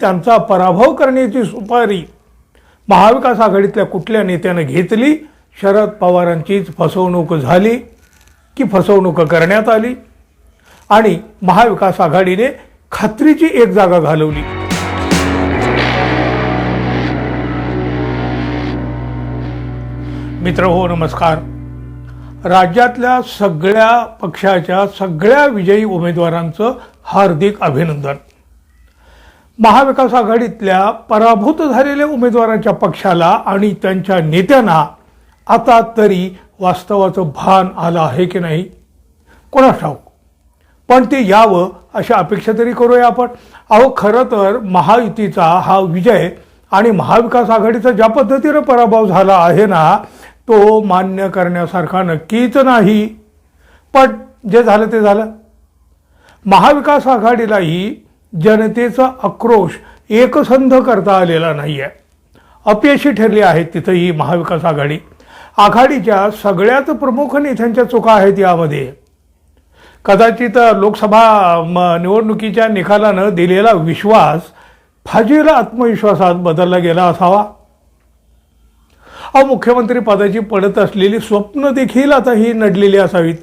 त्यांचा पराभव करण्याची सुपारी महाविकास आघाडीतल्या कुठल्या नेत्यानं घेतली? शरद पवारांचीच फसवणूक झाली की फसवणूक करण्यात आली आणि महाविकास आघाडीने खात्रीची एक जागा घालवली. मित्रहो नमस्कार. राज्यातल्या सगळ्या पक्षाच्या सगळ्या विजयी उमेदवारांचं हार्दिक अभिनंदन. महाविकास आघाडीतल्या पराभूत झालेल्या उमेदवारांच्या पक्षाला आणि त्यांच्या नेत्यांना आता तरी वास्तवाचं भान आलं आहे की नाही कोणास ठाऊक, पण ते यावं अशी अपेक्षा तरी करूया आपण. अहो खरं तर महायुतीचा हा विजय आणि महाविकास आघाडीचा ज्या पद्धतीनं पराभव झाला आहे ना, तो मान्य करण्यासारखा नक्कीच नाही. पण जे झालं ते झालं. महाविकास आघाडीलाही जनतेचा आक्रोश एकसंध करता आलेला नाही आहे. अपयशी ठरली आहेत तिथंही महाविकास आघाडी. आघाडीच्या सगळ्यात प्रमुख नेत्यांच्या चुका आहेत यामध्ये. कदाचित लोकसभा निवडणुकीच्या निकालानं दिलेला विश्वास फाजील आत्मविश्वासात बदलला गेला असावा. मुख्यमंत्री पदाची पडत असलेली स्वप्न देखील आता ही नडलेली असावीत.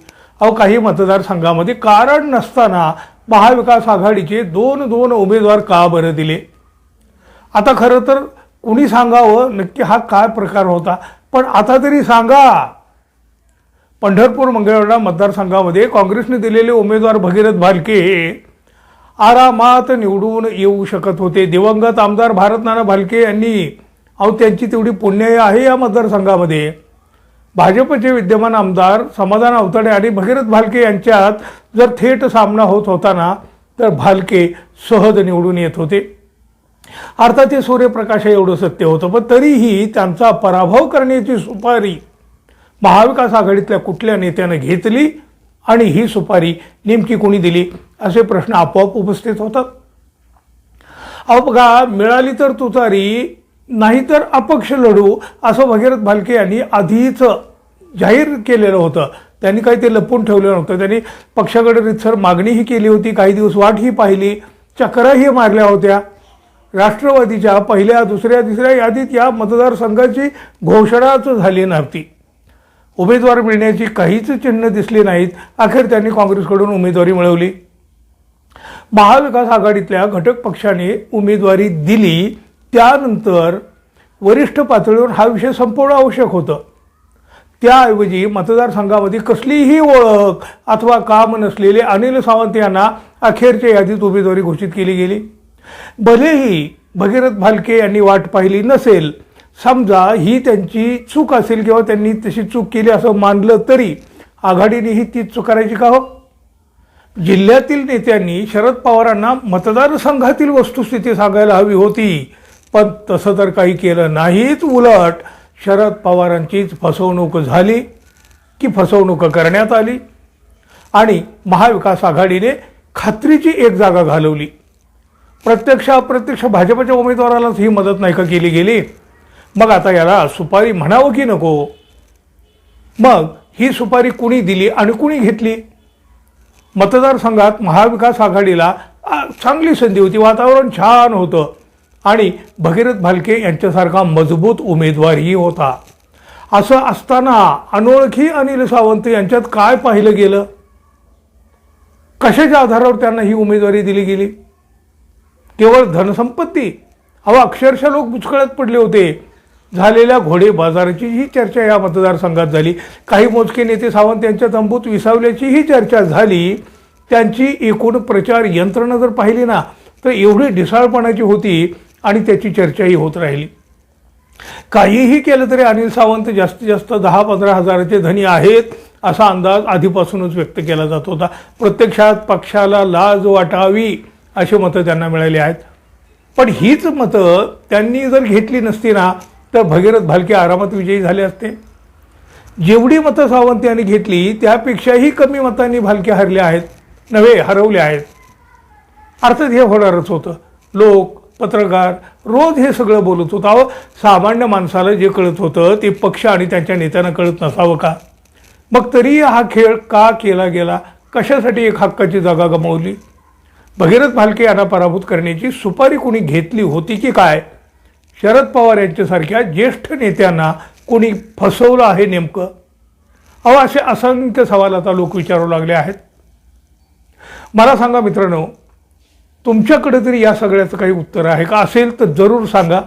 काही मतदारसंघामध्ये कारण नसताना महाविकास आघाडीचे दोन उमेदवार का बरं दिले? आता खरं तर कुणी सांगावं नक्की हा काय प्रकार होता, पण आता तरी सांगा. पंढरपूर मंगळवेढा मतदारसंघामध्ये काँग्रेसने दिलेले उमेदवार भगीरथ भालके हे आरामात निवडून येऊ शकत होते. दिवंगत आमदार भारतनाना भालके यांनी त्यांची तेवढी पुण्य आहे या मतदारसंघामध्ये. भाजपचे विद्यमान आमदार समाधान अवतडे आणि भगीरथ भालके यांच्यात जर थेट सामना होत होता ना, तर भालके सहज निवडून येत होते. अर्थात ते सूर्यप्रकाश एवढं सत्य होतं, पण तरीही त्यांचा पराभव करण्याची सुपारी महाविकास आघाडीतल्या कुठल्या नेत्यानं घेतली आणि ही सुपारी नेमकी कोणी दिली असे प्रश्न आपोआप उपस्थित होतात. बघा, मिळाली तर तुतारी नाहीतर अपक्ष लढू असं भगीरथ भालके यांनी आधीच जाहीर केलेलं होतं. त्यांनी काही ते लपवून ठेवलं नव्हतं. त्यांनी पक्षाकडे रितसर मागणीही केली होती, काही दिवस वाटही पाहिली, चक्राही मारल्या होत्या. राष्ट्रवादीच्या पहिल्या दुसऱ्या तिसऱ्या यादीत या मतदारसंघाची घोषणाच झाली नव्हती. उमेदवार मिळण्याची काहीच चिन्ह दिसली नाहीत. अखेर त्यांनी काँग्रेसकडून उमेदवारी मिळवली. महाविकास आघाडीतल्या घटक पक्षाने उमेदवारी दिली. त्यानंतर वरिष्ठ पातळीवर हा विषय संपवणं आवश्यक होतं. त्याऐवजी मतदारसंघामध्ये कसलीही ओळख अथवा काम नसलेले अनिल सावंत यांना अखेरच्या यादीत उमेदवारी घोषित केली गेली. भलेही भगीरथ भालके यांनी वाट पाहिली नसेल, समजा ही त्यांची चूक असेल किंवा त्यांनी तशी चूक केली असं मानलं, तरी आघाडीनेही तीच चूक करायची का हो? जिल्ह्यातील नेत्यांनी शरद पवारांना मतदारसंघातील वस्तुस्थिती सांगायला हवी होती, पण तसं तर काही केलं नाहीच. उलट शरद पवारांचीच फसवणूक झाली की फसवणूक करण्यात आली आणि महाविकास आघाडीने खात्रीची एक जागा घालवली. प्रत्यक्ष अप्रत्यक्ष भाजपच्या उमेदवारालाच ही मदत नाही का केली गेली? मग आता याला सुपारी म्हणावं की नको? मग ही सुपारी कुणी दिली आणि कुणी घेतली? मतदारसंघात महाविकास आघाडीला चांगली संधी होती, वातावरण छान होतं आणि भगीरथ भालके यांच्यासारखा मजबूत उमेदवारही होता. असं असताना अनोळखी अनिल सावंत यांच्यात काय पाहिलं गेलं? कशाच्या आधारावर त्यांना ही उमेदवारी दिली गेली? केवळ धनसंपत्ती? अक्षरशः लोक बुचकळ्यात पडले होते. झालेल्या घोडे बाजाराची ही चर्चा या मतदारसंघात झाली. काही मोजके नेते सावंत यांच्या तंबूत विसावल्याची ही चर्चा झाली. त्यांची एकूण प्रचार यंत्रणा जर पाहिली ना, तर एवढी ढिसाळपणाची होती आणि त्याची चर्चाही होत राहिली. काहीही केलं तरी अनिल सावंत जास्तीत जास्त 10-15 हजाराचे धनी आहेत असा अंदाज आधीपासूनच व्यक्त केला जात होता. प्रत्यक्षात पक्षाला लाज वाटावी अशी मतं त्यांना मिळाली आहेत. पण हीच मतं त्यांनी जर घेतली नसती ना, तर भगीरथ भालके आरामात विजयी झाले असते. जेवढी मतं सावंत यांनी घेतली त्यापेक्षाही कमी मतांनी भालके हरवले आहेत. अर्थात हे होणारच होतं. लोक, पत्रकार रोज हे सगळं बोलत होतं. सामान्य माणसाला जे कळत होतं ते पक्ष आणि त्यांच्या नेत्यांना कळत नसावं का? मग तरी हा खेळ का केला गेला? कशासाठी एक हक्काची जागा गमावली? भगीरथ भालके यांना पराभूत करण्याची सुपारी कोणी घेतली होती की काय? शरद पवार यांच्यासारख्या ज्येष्ठ नेत्यांना कोणी फसवलं आहे नेमकं? अहो, असे असंख्य सवाल आता लोक विचारू लागले आहेत. मला सांगा मित्रांनो, तुमच्याकडे तरी या सगळ्याचं काही उत्तर आहे का? असेल तर जरूर सांगा,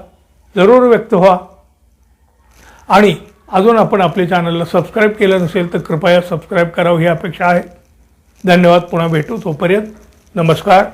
जरूर व्यक्त व्हा. आणि अजून आपण आपल्या चॅनलला सबस्क्राईब केलं नसेल तर कृपया सबस्क्राईब करावं ही अपेक्षा आहे. धन्यवाद. पुन्हा भेटू. तोपर्यंत नमस्कार.